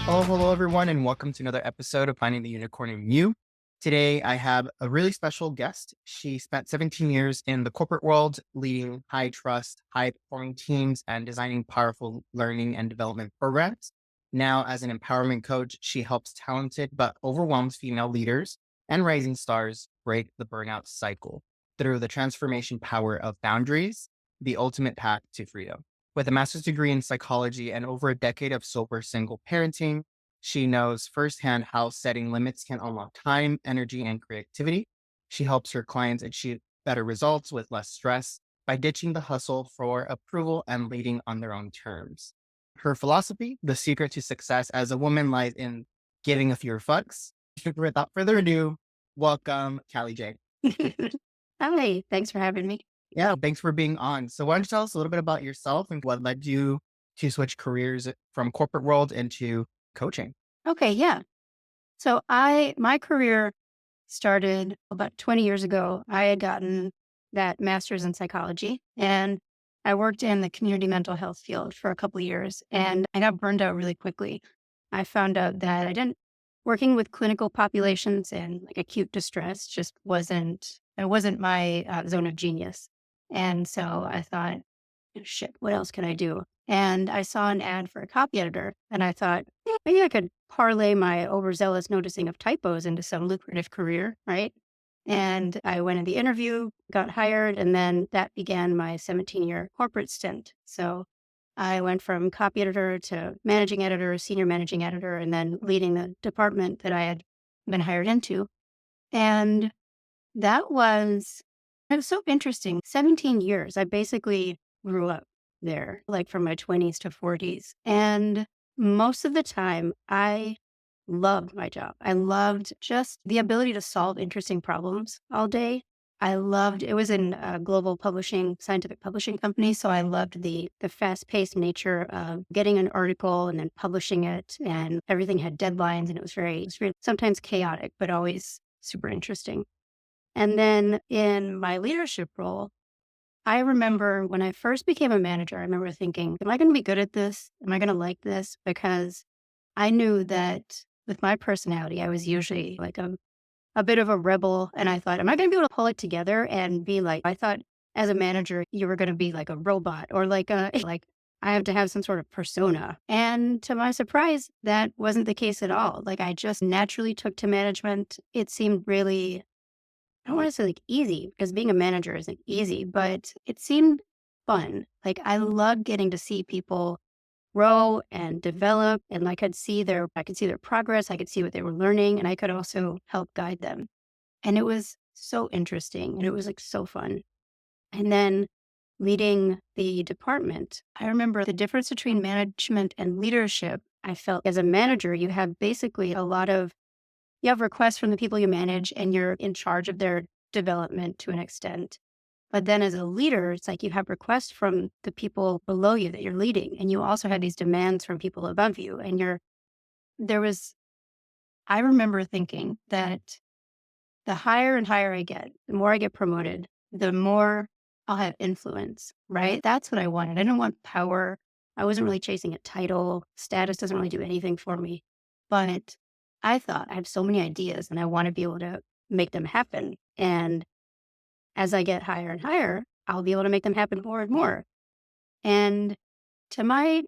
Hello, everyone, and welcome to another episode of Finding the Unicorn in You. Today, I have a really special guest. She spent 17 years in the corporate world, leading high trust, high performing teams, and designing powerful learning and development programs. Now, as an empowerment coach, she helps talented but overwhelmed female leaders and rising stars break the burnout cycle through the transformation power of boundaries, the ultimate path to freedom. With a master's degree in psychology and over a decade of sober single parenting, she knows firsthand how setting limits can unlock time, energy, and creativity. She helps her clients achieve better results with less stress by ditching the hustle for approval and leading on their own terms. Her philosophy, the secret to success as a woman, lies in giving a fewer fucks. Without further ado, welcome, Kali Jaye. Hi, thanks for having me. Yeah, thanks for being on. So why don't you tell us a little bit about yourself and what led you to switch careers from corporate world into coaching? Okay, yeah. So my career started about 20 years ago. I had gotten that master's in psychology and I worked in the community mental health field for a couple of years and I got burned out really quickly. I found out that I didn't working with clinical populations and like acute distress just wasn't my zone of genius. And so I thought, shit, what else can I do? And I saw an ad for a copy editor and I thought, maybe I could parlay my overzealous noticing of typos into some lucrative career, right? And I went in the interview, got hired, and then that began my 17-year corporate stint. So I went from copy editor to managing editor, senior managing editor, and then leading the department that I had been hired into. And that was it was so interesting. 17 years. I basically grew up there, like from my 20s to 40s. And most of the time, I loved my job. I loved just the ability to solve interesting problems all day. I loved it was in a global publishing, scientific publishing company. So I loved the fast-paced nature of getting an article and then publishing it. And everything had deadlines and it was very sometimes chaotic, but always super interesting. And then in my leadership role, I remember when I first became a manager, I remember thinking, am I going to be good at this? Am I going to like this? Because I knew that with my personality, I was usually like a bit of a rebel. And I thought, am I going to be able to pull it together and be like, I thought as a manager, you were going to be like a robot or like like I have to have some sort of persona. And to my surprise, that wasn't the case at all. Like I just naturally took to management. It seemed really I don't want to say like easy because being a manager isn't easy, but it seemed fun. Like I love getting to see people grow and develop and I could see their progress, I could see what they were learning and I could also help guide them. And it was so interesting and it was like so fun. And then leading the department, I remember the difference between management and leadership. I felt as a manager, you have basically you have requests from the people you manage and you're in charge of their development to an extent. But then as a leader, it's like you have requests from the people below you that you're leading. And you also have these demands from people above you. And there was, I remember thinking that the higher and higher I get, the more I get promoted, the more I'll have influence, right? That's what I wanted. I didn't want power. I wasn't really chasing a title. Status doesn't really do anything for me. But I thought I have so many ideas and I want to be able to make them happen. And as I get higher and higher, I'll be able to make them happen more and more. And to my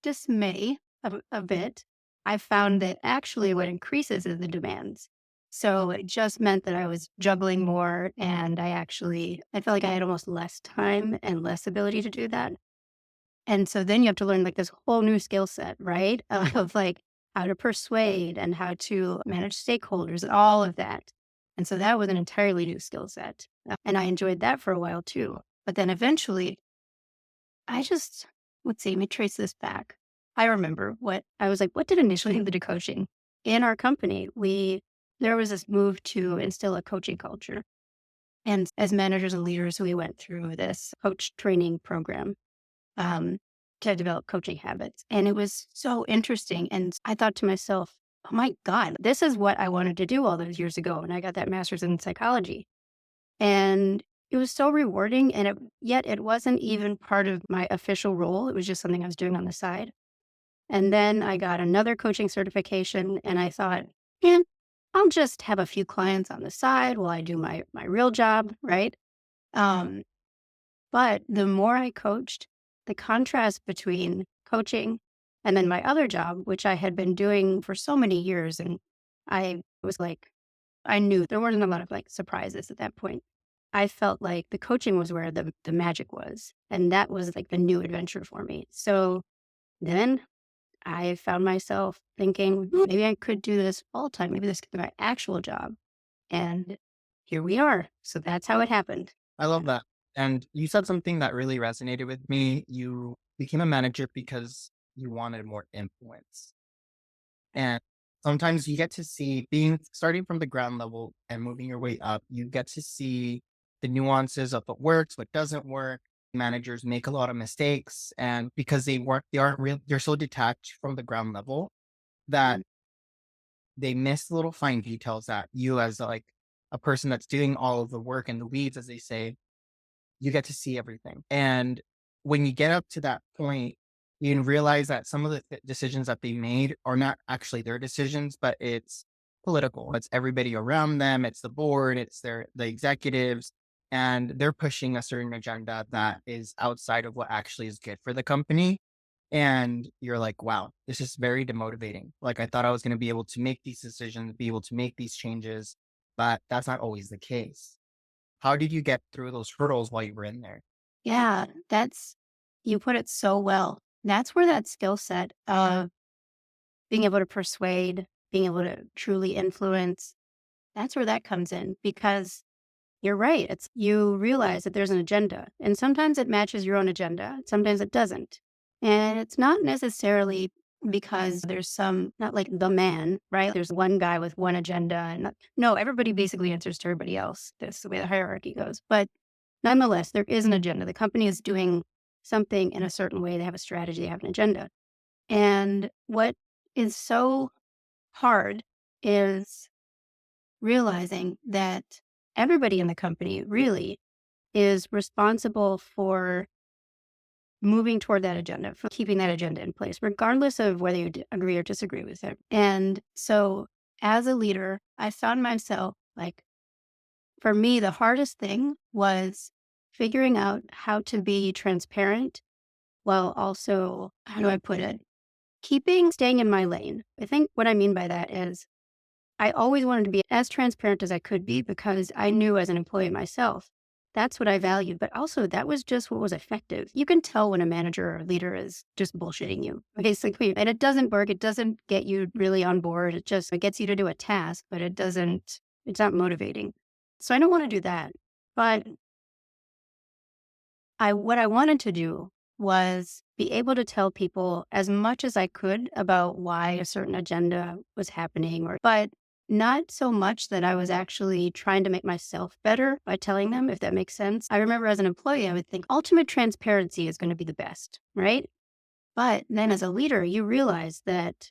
dismay a bit, I found that actually what increases is the demands. So it just meant that I was juggling more and I felt like I had almost less time and less ability to do that. And so then you have to learn like this whole new skill set, right? Of like how to persuade and how to manage stakeholders and all of that. And so that was an entirely new skill set. And I enjoyed that for a while too. But then eventually let's see, let me trace this back. I remember what did initially lead to coaching? In our company, there was this move to instill a coaching culture. And as managers and leaders, we went through this coach training program um, to develop coaching habits. And it was so interesting. And I thought to myself, oh my God, this is what I wanted to do all those years ago. And I got that master's in psychology. And it was so rewarding. Yet it wasn't even part of my official role. It was just something I was doing on the side. And then I got another coaching certification and I thought, yeah, I'll just have a few clients on the side while I do my real job, right? Um, but the more I coached, the contrast between coaching and then my other job, which I had been doing for so many years, and I was like, I knew there weren't a lot of like surprises at that point. I felt like the coaching was where the magic was, and that was like the new adventure for me. So then I found myself thinking, maybe I could do this full time. Maybe this could be my actual job. And here we are. So that's how it happened. I love that. And you said something that really resonated with me. You became a manager because you wanted more influence. And sometimes you get to see being starting from the ground level and moving your way up, you get to see the nuances of what works, what doesn't work. Managers make a lot of mistakes. And because they aren't real, they're so detached from the ground level that Mm. they miss little fine details that you as like a person that's doing all of the work and the weeds, as they say, you get to see everything. And when you get up to that point, you can realize that some of the decisions that they made are not actually their decisions, but it's political. It's everybody around them. It's the board. It's the executives, and they're pushing a certain agenda that is outside of what actually is good for the company. And you're like, wow, this is very demotivating. Like I thought I was going to be able to make these decisions, be able to make these changes, but that's not always the case. How did you get through those hurdles while you were in there? Yeah, you put it so well. That's where that skill set of being able to persuade, being able to truly influence, that's where that comes in because you're right. It's you realize that there's an agenda and sometimes it matches your own agenda. Sometimes it doesn't. And it's not necessarily because there's not like the man, right? There's one guy with one agenda no, everybody basically answers to everybody else. That's the way the hierarchy goes. But nonetheless, there is an agenda. The company is doing something in a certain way. They have a strategy, they have an agenda. And what is so hard is realizing that everybody in the company really is responsible for moving toward that agenda, for keeping that agenda in place, regardless of whether you agree or disagree with it. And so, as a leader, I found myself like, for me, the hardest thing was figuring out how to be transparent while also, how do I put it? Staying in my lane. I think what I mean by that is I always wanted to be as transparent as I could be because I knew as an employee myself, that's what I valued. But also, that was just what was effective. You can tell when a manager or leader is just bullshitting you, basically. And it doesn't work. It doesn't get you really on board. It gets you to do a task, but it's not motivating. So I don't want to do that. But what I wanted to do was be able to tell people as much as I could about why a certain agenda was happening but not so much that I was actually trying to make myself better by telling them, if that makes sense. I remember as an employee, I would think ultimate transparency is going to be the best, right? But then as a leader, you realize that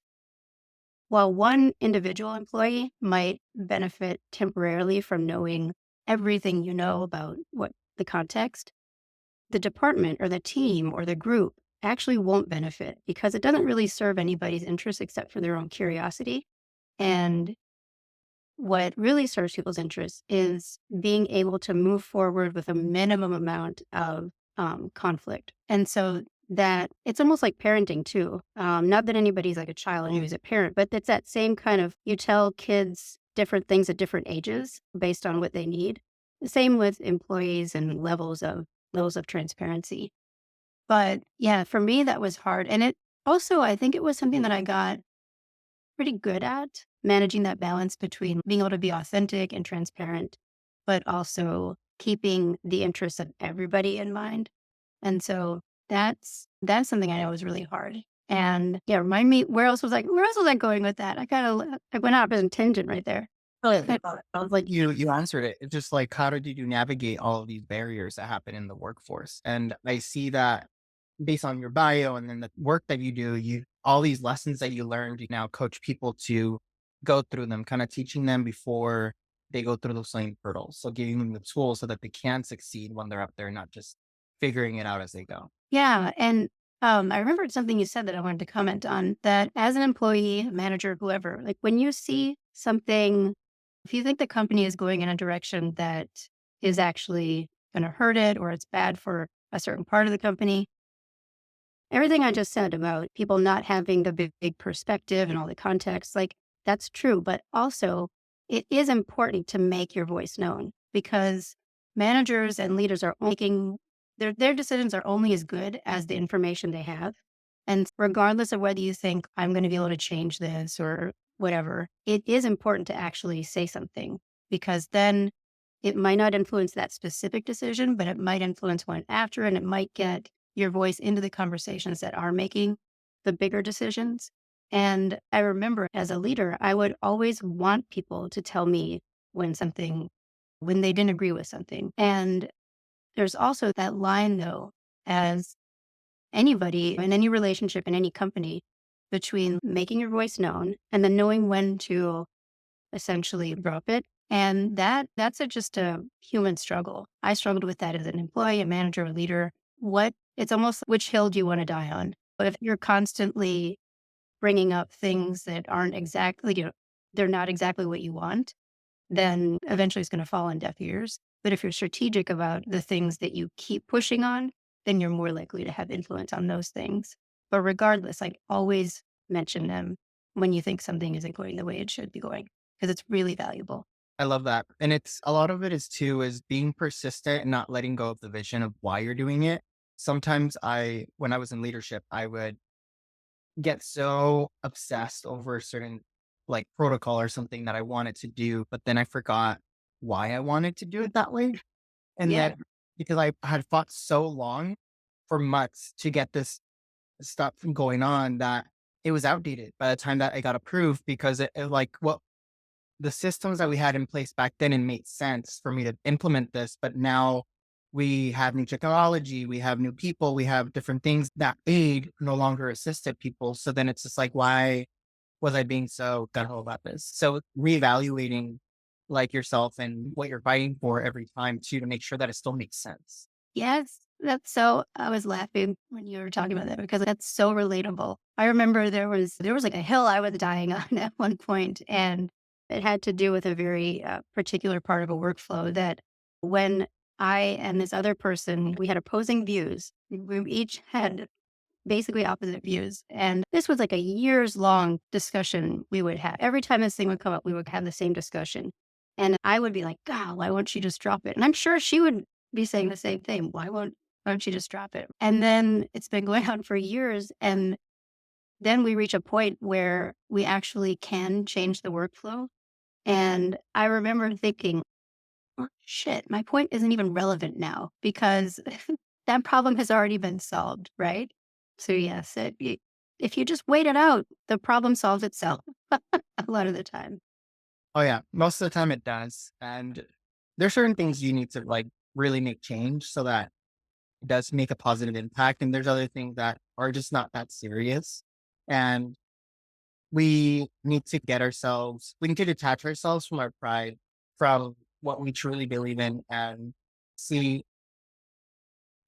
while one individual employee might benefit temporarily from knowing everything you know about what the context, the department or the team or the group actually won't benefit because it doesn't really serve anybody's interest except for their own curiosity. And what really serves people's interest is being able to move forward with a minimum amount of conflict. And so that it's almost like parenting too. Not that anybody's like a child and who's a parent, but it's that same kind of you tell kids different things at different ages based on what they need. The same with employees and levels of transparency. But yeah, for me that was hard. And it also I think it was something that I got pretty good at managing that balance between being able to be authentic and transparent, but also keeping the interests of everybody in mind. And so that's something I know is really hard. And yeah, remind me where else was I going with that? I went off on a tangent right there. Oh, yeah. I was like you answered it. It's just like how did you navigate all of these barriers that happen in the workforce? And I see that based on your bio and then the work that you do, you all these lessons that you learned, you now coach people to go through them, kind of teaching them before they go through those same hurdles. So giving them the tools so that they can succeed when they're up there, not just figuring it out as they go. Yeah. And I remembered something you said that I wanted to comment on that as an employee, manager, whoever, like when you see something, if you think the company is going in a direction that is actually going to hurt it or it's bad for a certain part of the company, everything I just said about people not having the big perspective and all the context, like that's true. But also, it is important to make your voice known because managers and leaders are making their decisions are only as good as the information they have. And regardless of whether you think I'm going to be able to change this or whatever, it is important to actually say something because then it might not influence that specific decision, but it might influence one after, and it might get your voice into the conversations that are making the bigger decisions. And I remember as a leader, I would always want people to tell me when something, when they didn't agree with something. And there's also that line though, as anybody in any relationship in any company, between making your voice known and then knowing when to essentially drop it. And that's just a human struggle. I struggled with that as an employee, a manager, a leader. What it's almost which hill do you want to die on? But if you're constantly bringing up things that aren't exactly, they're not exactly what you want, then eventually it's going to fall on deaf ears. But if you're strategic about the things that you keep pushing on, then you're more likely to have influence on those things. But regardless, like always mention them when you think something isn't going the way it should be going, because it's really valuable. I love that. And it's a lot of it is too, is being persistent and not letting go of the vision of why you're doing it. Sometimes when I was in leadership, I would get so obsessed over a certain like protocol or something that I wanted to do, but then I forgot why I wanted to do it that way. And Yeah. that because I had fought so long for months to get this stuff from going on that it was outdated by the time that I got approved because like what the systems that we had in place back then, it made sense for me to implement this. But now we have new technology, we have new people, we have different things that aid no longer assisted people. So then it's just like, why was I being so gung ho about this? So reevaluating like yourself and what you're fighting for every time too to make sure that it still makes sense. Yes. That's so I was laughing when you were talking about that because that's so relatable. I remember there was like a hill I was dying on at one point, and it had to do with a very particular part of a workflow that when I and this other person, we had opposing views. We each had basically opposite views. And this was like a years long discussion we would have. Every time this thing would come up, we would have the same discussion. And I would be like, God, why won't she just drop it? And I'm sure she would be saying the same thing. Why won't she just drop it? And then it's been going on for years. And then we reach a point where we actually can change the workflow. And I remember thinking, oh, shit, my point isn't even relevant now because that problem has already been solved, right? So yes, if you just wait it out, the problem solves itself a lot of the time. Oh yeah, most of the time it does. And there's certain things you need to like really make change so that it does make a positive impact. And there's other things that are just not that serious. And we need to detach ourselves from our pride, from what we truly believe in and see,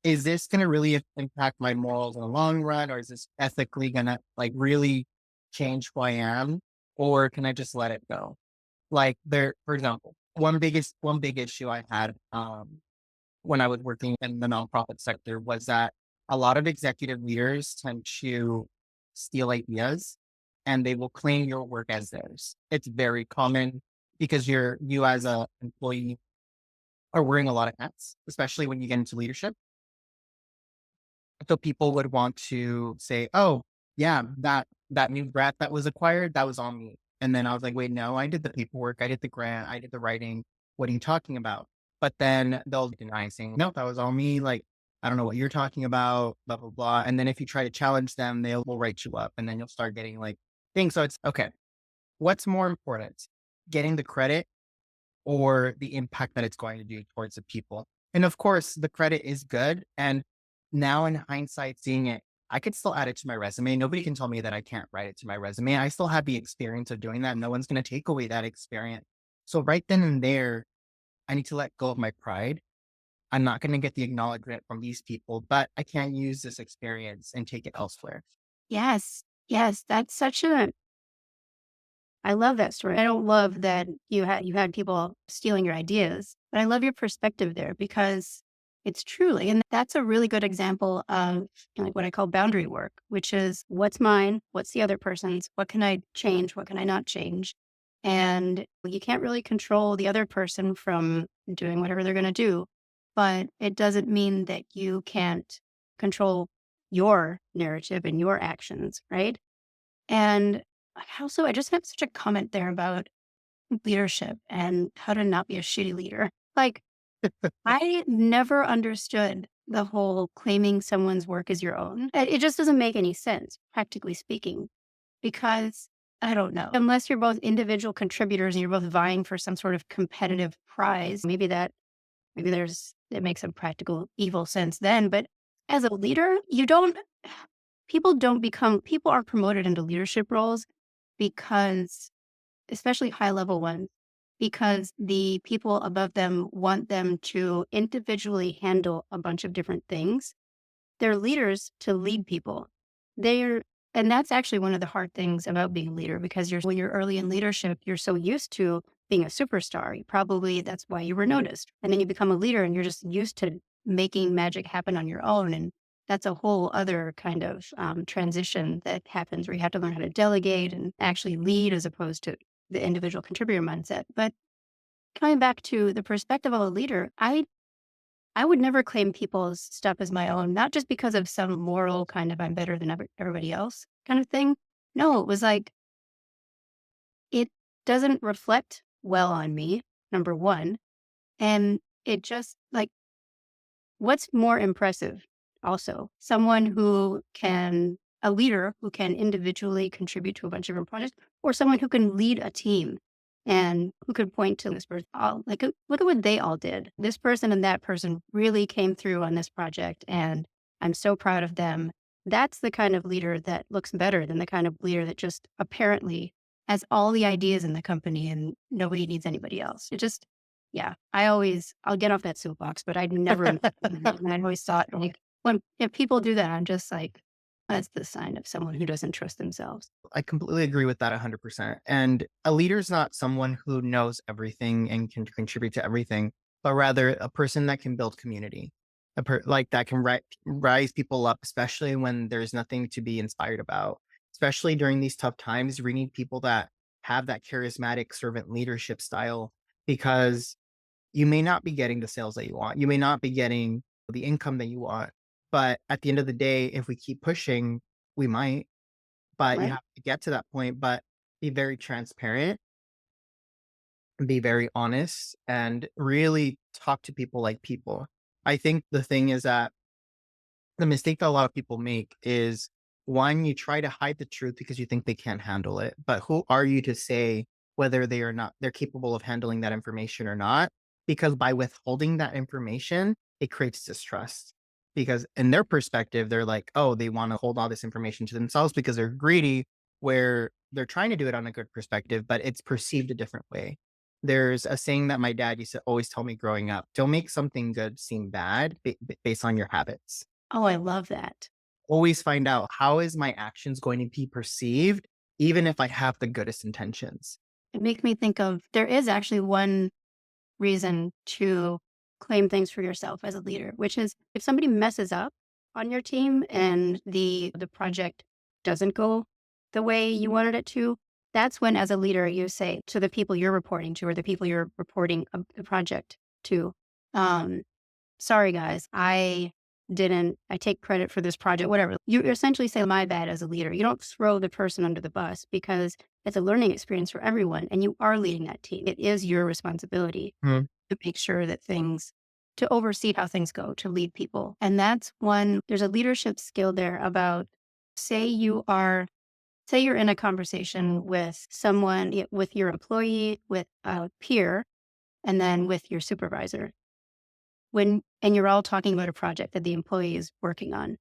is this going to really impact my morals in the long run? Or is this ethically going to like really change who I am? Or can I just let it go? Like there, for example, one big issue I had, when I was working in the nonprofit sector was that a lot of executive leaders tend to steal ideas and they will claim your work as theirs. It's very common because you as a employee are wearing a lot of hats, especially when you get into leadership. So people would want to say, "Oh, yeah, that new brat that was acquired, that was on me." And then I was like, "Wait, no, I did the paperwork, I did the grant, I did the writing. What are you talking about?" But then they'll deny saying, "No, that was all me. Like, I don't know what you're talking about, blah, blah, blah." And then if you try to challenge them, they will write you up and then you'll start getting like things. So it's okay. What's more important? Getting the credit or the impact that it's going to do towards the people. And of course, the credit is good. And now in hindsight, seeing it, I could still add it to my resume. Nobody can tell me that I can't write it to my resume. I still have the experience of doing that. No one's going to take away that experience. So right then and there, I need to let go of my pride I'm not going to get the acknowledgement from these people, but I can use this experience and take it elsewhere. Yes. Yes. That's such a I love that story. I don't love that you had people stealing your ideas, but I love your perspective there because it's truly, and that's a really good example of like what I call boundary work, which is what's mine, what's the other person's, what can I change, what can I not change, and you can't really control the other person from doing whatever they're going to do, but it doesn't mean that you can't control your narrative and your actions, right? And I just have such a comment there about leadership and how to not be a shitty leader. Like, I never understood the whole claiming someone's work as your own. It just doesn't make any sense, practically speaking, because I don't know. Unless you're both individual contributors and you're both vying for some sort of competitive prize, maybe it makes some practical evil sense then. But as a leader, people are promoted into leadership roles because, especially high level ones, because the people above them want them to individually handle a bunch of different things. They're leaders to lead people. They're and that's actually one of the hard things about being a leader because when you're early in leadership, you're so used to being a superstar. That's why you were noticed. And then you become a leader and you're just used to making magic happen on your own. And that's a whole other kind of transition that happens where you have to learn how to delegate and actually lead as opposed to the individual contributor mindset. But coming back to the perspective of a leader, I would never claim people's stuff as my own, not just because of some moral kind of I'm better than everybody else kind of thing. No, it was like, it doesn't reflect well on me, number one. And it just like, what's more impressive also? A leader who can individually contribute to a bunch of different projects, or someone who can lead a team and who could point to this person. Look at what they all did. This person and that person really came through on this project, and I'm so proud of them. That's the kind of leader that looks better than the kind of leader that just apparently has all the ideas in the company and nobody needs anybody else. Yeah, I'll get off that soapbox, but I'd never, and I always thought like if people do that, I'm just like, that's the sign of someone who doesn't trust themselves. I completely agree with that 100%. And a leader is not someone who knows everything and can contribute to everything, but rather a person that can build community, like that can rise people up, especially when there's nothing to be inspired about. Especially during these tough times, we need people that have that charismatic servant leadership style because you may not be getting the sales that you want. You may not be getting the income that you want. But at the end of the day, if we keep pushing, we might, but you Right. have to get to that point, but be very transparent, be very honest, and really talk to people like people. I think the thing is that the mistake that a lot of people make is one, you try to hide the truth because you think they can't handle it. But who are you to say whether they're capable of handling that information or not? Because by withholding that information, it creates distrust. Because in their perspective, they're like, oh, they want to hold all this information to themselves because they're greedy, where they're trying to do it on a good perspective, but it's perceived a different way. There's a saying that my dad used to always tell me growing up: don't make something good seem bad based on your habits. Oh, I love that. Always find out, how is my actions going to be perceived, even if I have the goodest intentions? It makes me think of there is actually one reason to claim things for yourself as a leader, which is if somebody messes up on your team and the project doesn't go the way you wanted it to, that's when as a leader you say to the people you're reporting to or the people you're reporting the project to, um, sorry guys, I take credit for this project, whatever. You essentially say my bad as a leader. You don't throw the person under the bus because it's a learning experience for everyone and you are leading that team. It is your responsibility Mhm. to make sure that to oversee how things go, to lead people. And there's a leadership skill there about, say you are, say you're in a conversation with someone, with your employee, with a peer, and then with your supervisor and you're all talking about a project that the employee is working on.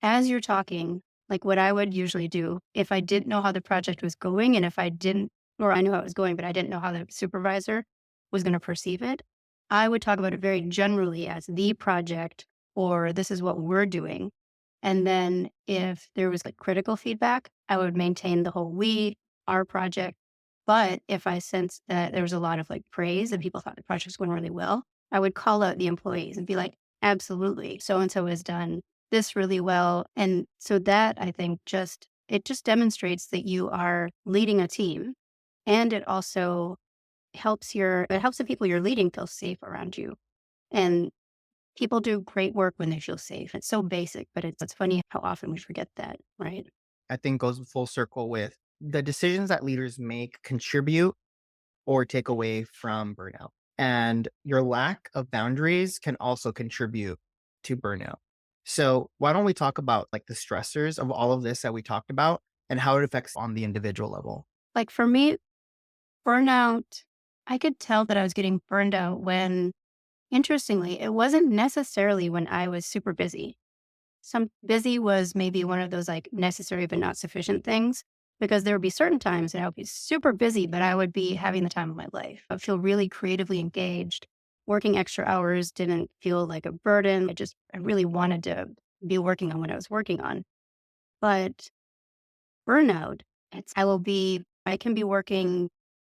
As you're talking, like what I would usually do if I didn't know how the project was going and if I didn't, or I knew how it was going, but I didn't know how the supervisor was going to perceive it, I would talk about it very generally as the project or this is what we're doing. And then if there was like critical feedback, I would maintain the whole we, our project. But if I sensed that there was a lot of like praise and people thought the project was going really well, I would call out the employees and be like, absolutely, so and so has done this really well. And so that I think it just demonstrates that you are leading a team. And it also it helps the people you're leading feel safe around you. And people do great work when they feel safe. It's so basic, but it's funny how often we forget that, right? I think goes full circle with the decisions that leaders make contribute or take away from burnout. And your lack of boundaries can also contribute to burnout. So, why don't we talk about like the stressors of all of this that we talked about and how it affects on the individual level? Like for me, burnout, I could tell that I was getting burned out when, interestingly, it wasn't necessarily when I was super busy. Some busy was maybe one of those like necessary but not sufficient things because there would be certain times that I would be super busy, but I would be having the time of my life. I would feel really creatively engaged. Working extra hours didn't feel like a burden. I really wanted to be working on what I was working on. But burnout, I can be working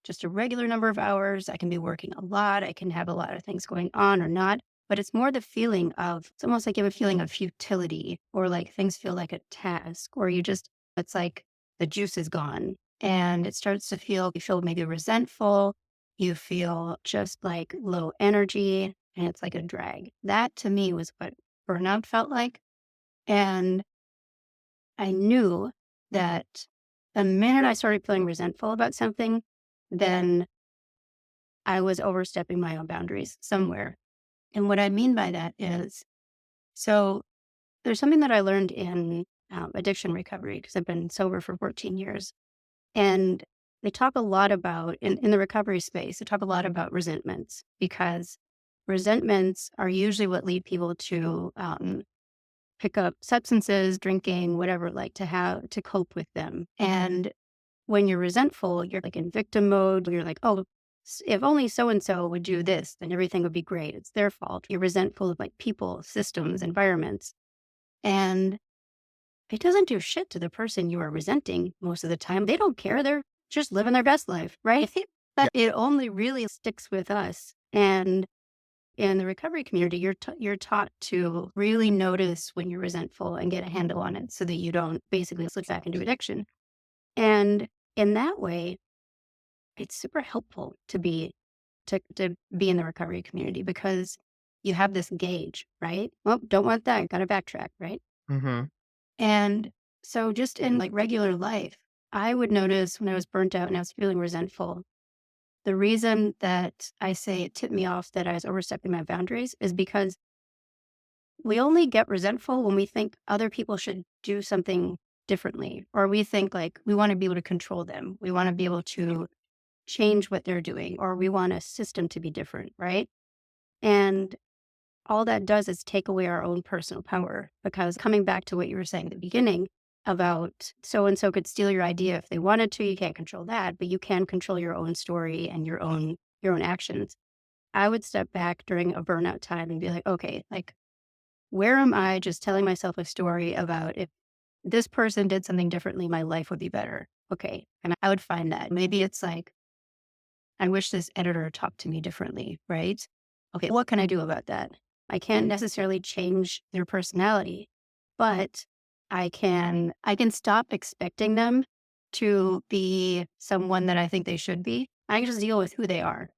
just a regular number of hours. I can be working a lot. I can have a lot of things going on or not. But it's more the feeling of, it's almost like you have a feeling of futility or like things feel like a task or it's like the juice is gone and it starts to you feel maybe resentful. You feel just like low energy and it's like a drag. That to me was what burnout felt like. And I knew that the minute I started feeling resentful about something, then I was overstepping my own boundaries somewhere. And what I mean by that is, so there's something that I learned in addiction recovery because I've been sober for 14 years. And they talk a lot about, in the recovery space, they talk a lot about resentments because resentments are usually what lead people to pick up substances, drinking, whatever, like to cope with them. And when you're resentful, you're like in victim mode. You're like, oh, if only so and so would do this, then everything would be great. It's their fault. You're resentful of like people, systems, environments. And it doesn't do shit to the person you are resenting most of the time. They don't care. They're just living their best life, right? Yeah. But it only really sticks with us. And in the recovery community, you're taught to really notice when you're resentful and get a handle on it so that you don't basically slip back into addiction. And in that way, it's super helpful to be in the recovery community because you have this gauge, right? Well, don't want that. Got to backtrack, right? Hmm. And so just in like regular life, I would notice when I was burnt out and I was feeling resentful, the reason that I say it tipped me off that I was overstepping my boundaries is because we only get resentful when we think other people should do something differently, or we think like we want to be able to control them. We want to be able to change what they're doing, or we want a system to be different, right? And all that does is take away our own personal power. Because coming back to what you were saying at the beginning about so and so could steal your idea if they wanted to, you can't control that, but you can control your own story and your own actions. I would step back during a burnout time and be like, okay, like where am I just telling myself a story about if this person did something differently, my life would be better. Okay. And I would find that. Maybe it's like, I wish this editor talked to me differently, right? Okay, what can I do about that? I can't necessarily change their personality, but I can stop expecting them to be someone that I think they should be. I can just deal with who they are.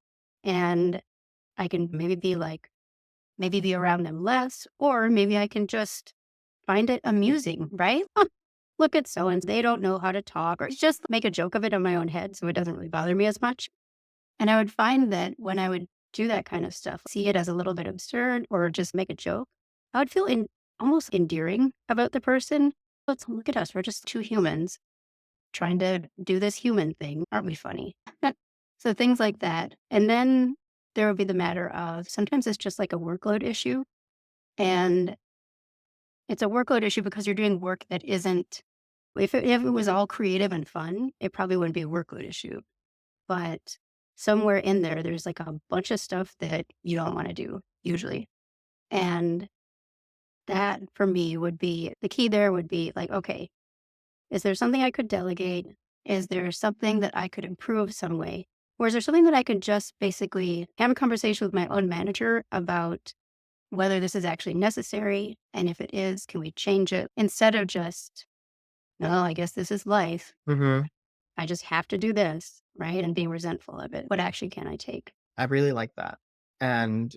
And I can maybe be around them less, or maybe I can just find it amusing, right? Look at so and they don't know how to talk, or just make a joke of it in my own head so it doesn't really bother me as much. And I would find that when I would do that kind of stuff, see it as a little bit absurd or just make a joke, I would feel almost endearing about the person. Let's look at us. We're just two humans trying to do this human thing. Aren't we funny? So things like that. And then there would be the matter of sometimes it's just like a workload issue. And it's a workload issue because you're doing work that isn't, if it was all creative and fun, it probably wouldn't be a workload issue. But somewhere in there, there's like a bunch of stuff that you don't want to do usually. And that for me would be the key there would be like, okay, is there something I could delegate? Is there something that I could improve some way? Or is there something that I could just basically have a conversation with my own manager about whether this is actually necessary? And if it is, can we change it? Instead of just, no, I guess this is life. Mhm. I just have to do this, right? And being resentful of it. What action can I take? I really like that. And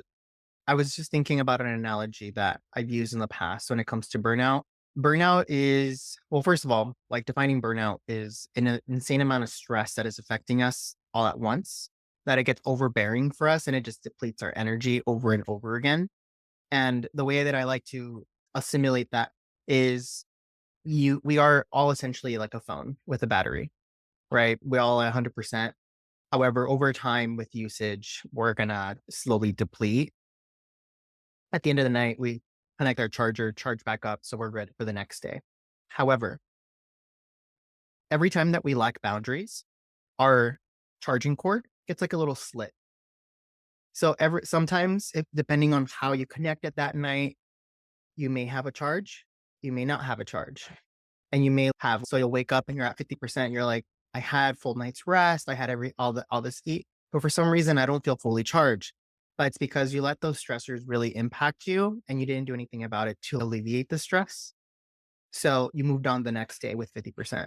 I was just thinking about an analogy that I've used in the past when it comes to burnout. Burnout is, well, first of all, like defining burnout is an insane amount of stress that is affecting us all at once, that it gets overbearing for us and it just depletes our energy over and over again. And the way that I like to assimilate that is we are all essentially like a phone with a battery, right? We all at 100%. However, over time with usage, we're gonna slowly deplete. At the end of the night, we connect our charger, charge back up, so we're ready for the next day. However, every time that we lack boundaries, our charging cord gets like a little slit. So every sometimes, if depending on how you connect it that night, you may have a charge, you may not have a charge. And you may have, so you'll wake up and you're at 50%. You're like, I had full night's rest, I had all this eat, but for some reason I don't feel fully charged. But it's because you let those stressors really impact you and you didn't do anything about it to alleviate the stress. So you moved on the next day with 50%.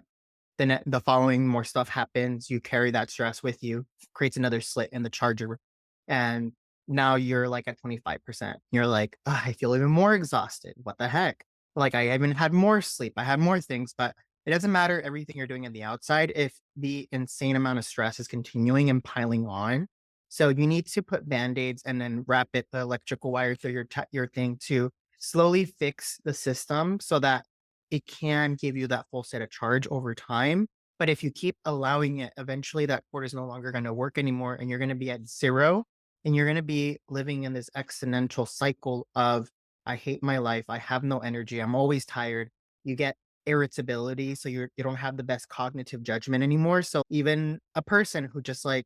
The following more stuff happens, you carry that stress with you, creates another slit in the charger, and now you're like at 25%. You're like, "Ugh, I feel even more exhausted. What the heck? Like I even had more sleep, I had more things, but it doesn't matter everything you're doing on the outside if the insane amount of stress is continuing and piling on. So you need to put band-aids and then wrap the electrical wire through your thing to slowly fix the system so that it can give you that full set of charge over time. But if you keep allowing it, eventually that cord is no longer going to work anymore and you're going to be at zero and you're going to be living in this exponential cycle of, I hate my life. I have no energy. I'm always tired. You get irritability. So you don't have the best cognitive judgment anymore. So even a person who just like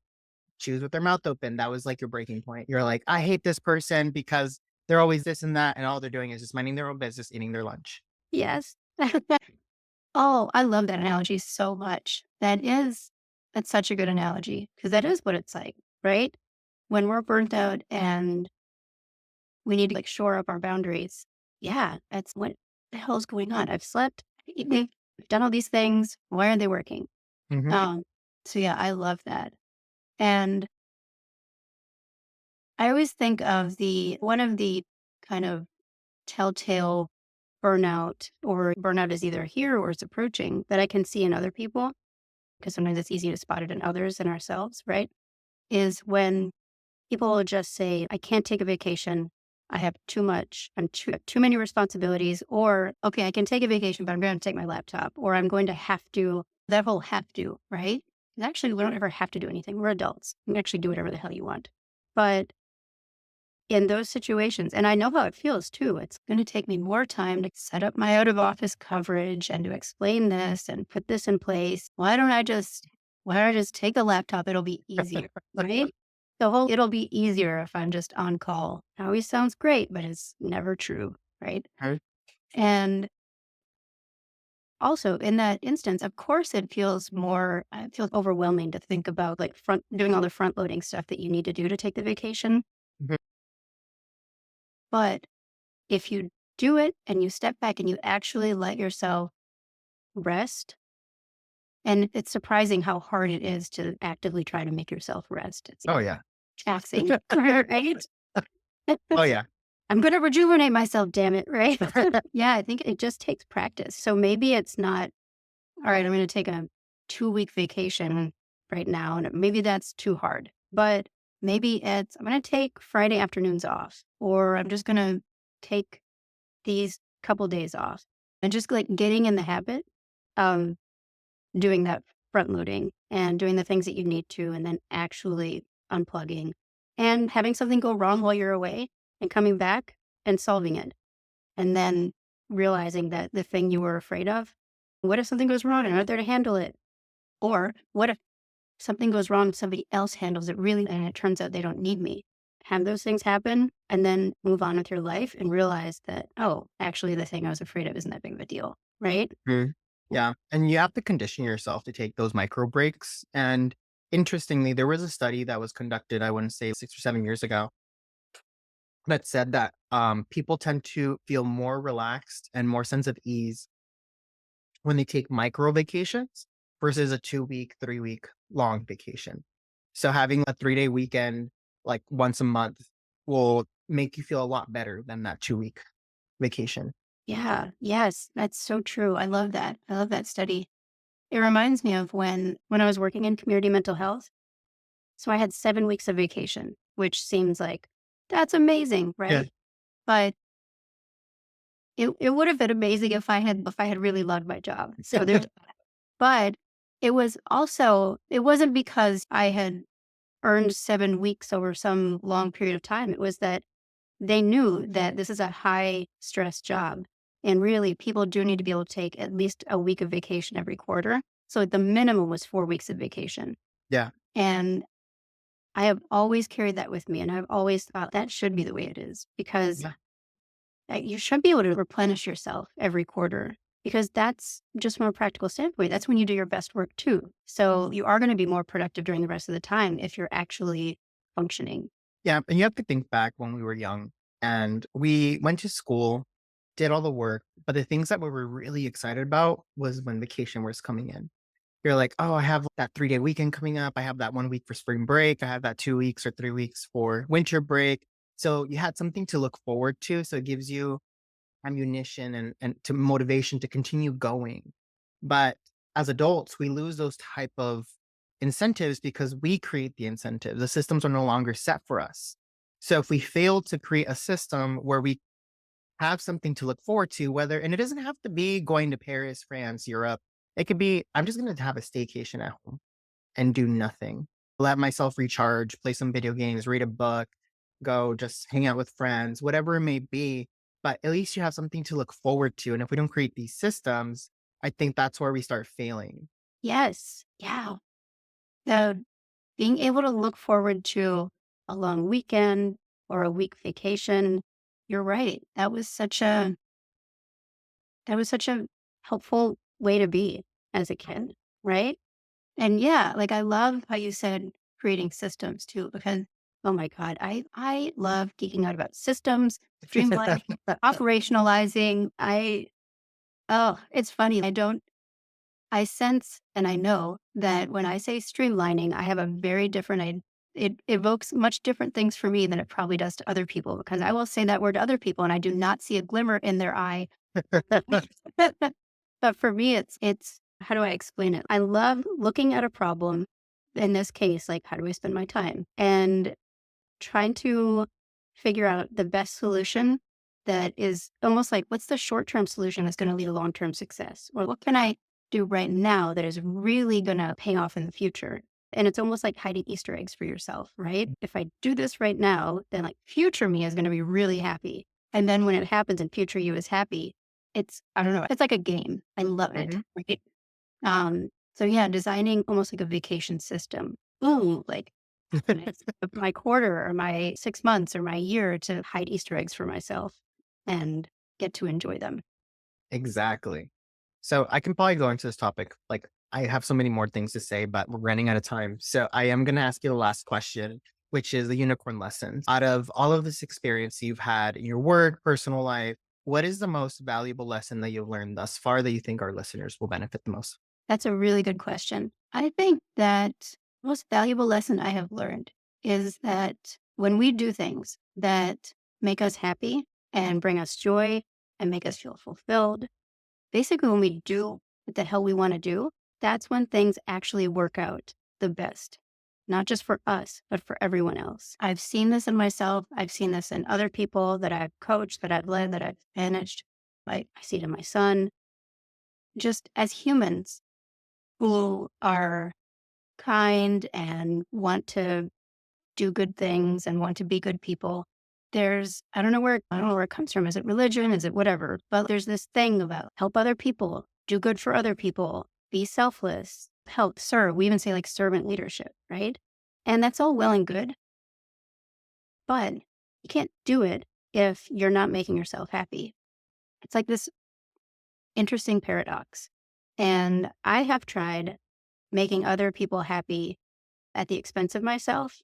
chews with their mouth open, that was like your breaking point. You're like, I hate this person because they're always this and that. And all they're doing is just minding their own business, eating their lunch. Yes. Oh, I love that analogy so much. That's such a good analogy because that is what it's like, right? When we're burnt out and we need to like shore up our boundaries. Yeah, that's what the hell's going on. I've slept, I've eaten, I've done all these things. Why aren't they working? Hmm. Um, so yeah, I love that. And I always think of the one of the kind of telltale burnout or burnout is either here or it's approaching that I can see in other people, because sometimes it's easy to spot it in others and ourselves, right? Is when people will just say, I can't take a vacation. I have too much. Too many responsibilities. Or, okay, I can take a vacation, but I'm going to take my laptop. Or I'm going to have to, that whole have to, right? 'Cause actually, we don't ever have to do anything. We're adults. You can actually do whatever the hell you want. But in those situations, and I know how it feels too, it's going to take me more time to set up my out of office coverage and to explain this and put this in place. Why don't I just take the laptop? It'll be easier, right? It'll be easier if I'm just on call. It always sounds great, but it's never true, right? Right. And also in that instance, of course, it feels overwhelming to think about like doing all the front loading stuff that you need to do to take the vacation. Mhm. But if you do it and you step back and you actually let yourself rest, and it's surprising how hard it is to actively try to make yourself rest. It's Oh, yeah. taxing, right? Oh, yeah. I'm going to rejuvenate myself, damn it, right? Yeah, I think it just takes practice. So maybe it's not, all right, I'm going to take a 2-week vacation right now. And maybe that's too hard. But maybe I'm going to take Friday afternoons off, or I'm just going to take these couple days off and just like getting in the habit of doing that front loading and doing the things that you need to, and then actually unplugging and having something go wrong while you're away and coming back and solving it. And then realizing that the thing you were afraid of, what if something goes wrong and I'm not there to handle it? Or what if something goes wrong, somebody else handles it really, and it turns out they don't need me. Have those things happen and then move on with your life and realize that, oh, actually, the thing I was afraid of isn't that big of a deal. Right. Mhm. Yeah, and you have to condition yourself to take those micro breaks, and interestingly, there was a study that was conducted, I wouldn't say 6 or 7 years ago, that said that, people tend to feel more relaxed and more sense of ease when they take micro vacations versus a 2-week, 3-week long vacation. So having a 3-day weekend, like, once a month will make you feel a lot better than that 2-week vacation. Yeah. Yes. That's so true. I love that. I love that study. It reminds me of when I was working in community mental health. So I had 7 weeks of vacation, which seems like that's amazing, Yeah. right? But it would have been amazing if I had really loved my job. So there's but it wasn't because I had earned 7 weeks over some long period of time. It was that they knew that this is a high stress job. And really, people do need to be able to take at least a week of vacation every quarter. So the minimum was 4 weeks of vacation. Yeah. And I have always carried that with me. And I've always thought that should be the way it is because Yeah. you should be able to replenish yourself every quarter because that's just from a practical standpoint. That's when you do your best work too. So you are going to be more productive during the rest of the time if you're actually functioning. Yeah, and you have to think back when we were young and we went to school, did all the work, but the things that we were really excited about was when vacation was coming in. You're like, "Oh, I have that 3-day weekend coming up. I have that 1 week for spring break. I have that 2 weeks or 3 weeks for winter break." So you had something to look forward to, so it gives you ammunition and to motivation to continue going. But as adults, we lose those type of incentives because we create the incentives. The systems are no longer set for us. So if we fail to create a system where we have something to look forward to, whether and it doesn't have to be going to Paris, France, Europe. It could be I'm just going to have a staycation at home and do nothing. Let myself recharge, play some video games, read a book, go just hang out with friends, whatever it may be. But at least you have something to look forward to. And if we don't create these systems, I think that's where we start failing. Yes. Yeah. The being able to look forward to a long weekend or a week vacation. You're right. That was such a helpful way to be as a kid, right? And yeah, like I love how you said creating systems too, because oh my God, I love geeking out about systems, streamlining, operationalizing. It's funny. I sense and I know that when I say streamlining, I have a very different it evokes much different things for me than it probably does to other people because I will say that word to other people and I do not see a glimmer in their eye. But for me, it's how do I explain it? I love looking at a problem, in this case, like, how do I spend my time? And trying to figure out the best solution that is almost like, what's the short-term solution that's gonna lead to long-term success? Or what can I do right now that is really gonna pay off in the future? And it's almost like hiding Easter eggs for yourself, right? If I do this right now, then, like, future me is gonna be really happy. And then when it happens and future you is happy, it's I don't know, it's like a game. I love it, Mhm. right? So yeah, designing almost like a vacation system. Ooh, like my quarter or my 6 months or my year to hide Easter eggs for myself and get to enjoy them. Exactly. So I can probably go into this topic. Like I have so many more things to say, but we're running out of time. So I am going to ask you the last question, which is the unicorn lessons. Out of all of this experience you've had in your work, personal life, what is the most valuable lesson that you've learned thus far that you think our listeners will benefit the most? That's a really good question. I think that most valuable lesson I have learned is that when we do things that make us happy and bring us joy and make us feel fulfilled, basically when we do what the hell we want to do, that's when things actually work out the best. Not just for us, but for everyone else. I've seen this in myself. I've seen this in other people that I've coached, that I've led, that I've managed. I see it in my son. Just as humans, who are kind and want to do good things and want to be good people. I don't know where it comes from. Is it religion? Is it whatever? But there's this thing about help other people, do good for other people, be selfless. help serve. We even say like servant leadership, right? And that's all well and good, but you can't do it if you're not making yourself happy. It's like this interesting paradox. And I have tried making other people happy at the expense of myself,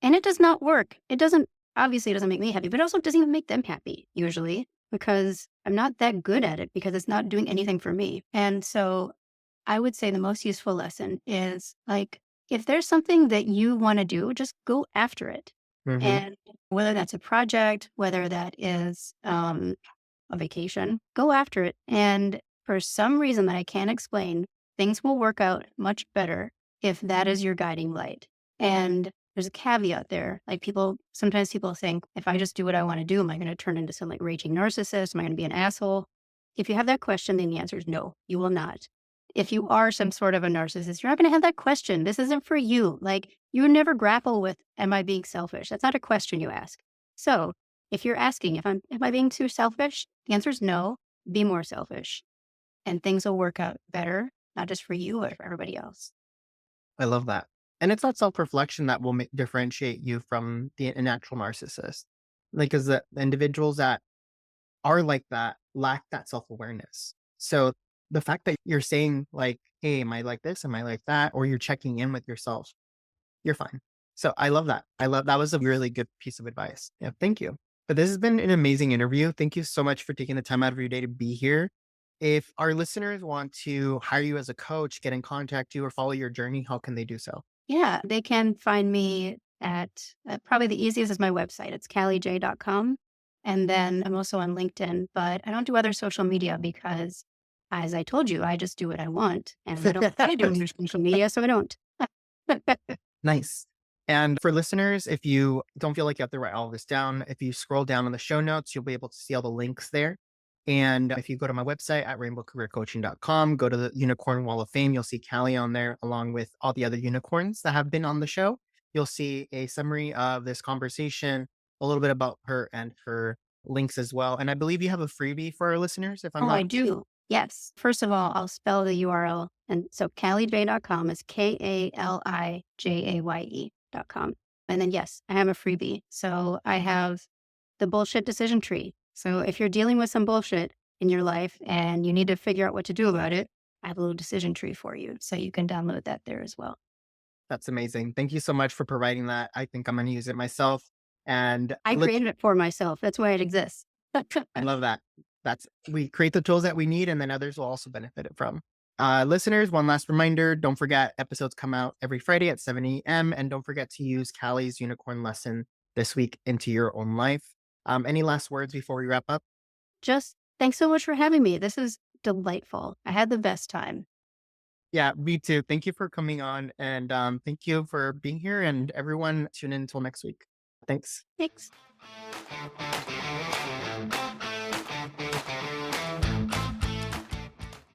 and it does not work. It doesn't, obviously, it doesn't make me happy, but it also doesn't even make them happy usually because I'm not that good at it because it's not doing anything for me. And so I would say the most useful lesson is like, if there's something that you want to do, just go after it. Hmm. And whether that's a project, whether that is a vacation, go after it. And for some reason that I can't explain, things will work out much better if that is your guiding light. And there's a caveat there. Like sometimes people think, if I just do what I want to do, am I going to turn into some like raging narcissist? Am I going to be an asshole? If you have that question, then the answer is no, you will not. If you are some sort of a narcissist, you're not going to have that question. This isn't for you. Like you never grapple with, am I being selfish? That's not a question you ask. So if you're asking, am I being too selfish? The answer is no. Be more selfish, and things will work out better, not just for you, but for everybody else. I love that. And it's that self-reflection that will differentiate you from a natural narcissist. Like, because the individuals that are like that lack that self-awareness. So the fact that you're saying like, "Hey, am I like this? Am I like that?" Or you're checking in with yourself, you're fine. So I love that. I love that was a really good piece of advice. Yeah, thank you. But this has been an amazing interview. Thank you so much for taking the time out of your day to be here. If our listeners want to hire you as a coach, get in contact you, or follow your journey, how can they do so? Yeah, they can find me at probably the easiest is my website. It's KaliJay.com. And then I'm also on LinkedIn, but I don't do other social media because, as I told you, I just do what I want. And I don't want to do other social media, so I don't. Nice. And for listeners, if you don't feel like you have to write all this down, if you scroll down in the show notes, you'll be able to see all the links there. And if you go to my website at rainbowcareercoaching.com, go to the Unicorn Wall of Fame, you'll see Callie on there along with all the other unicorns that have been on the show. You'll see a summary of this conversation, a little bit about her and her links as well. And I believe you have a freebie for our listeners, if I'm Oh, I not. do. Yes. First of all, I'll spell the URL. And so KaliJay.com is KaliJaye.com. And then, yes, I have a freebie. So I have the bullshit decision tree. So if you're dealing with some bullshit in your life and you need to figure out what to do about it, I have a little decision tree for you. So you can download that there as well. That's amazing. Thank you so much for providing that. I think I'm going to use it myself. And I created it for myself. That's why it exists. I love that. We create the tools that we need and then others will also benefit it from. Listeners, one last reminder, don't forget episodes come out every Friday at 7 a.m. And don't forget to use Callie's unicorn lesson this week into your own life. Any last words before we wrap up? Just thanks so much for having me. This is delightful. I had the best time. Yeah, me too. Thank you for coming on and thank you for being here and everyone tune in until next week. Thanks. Thanks.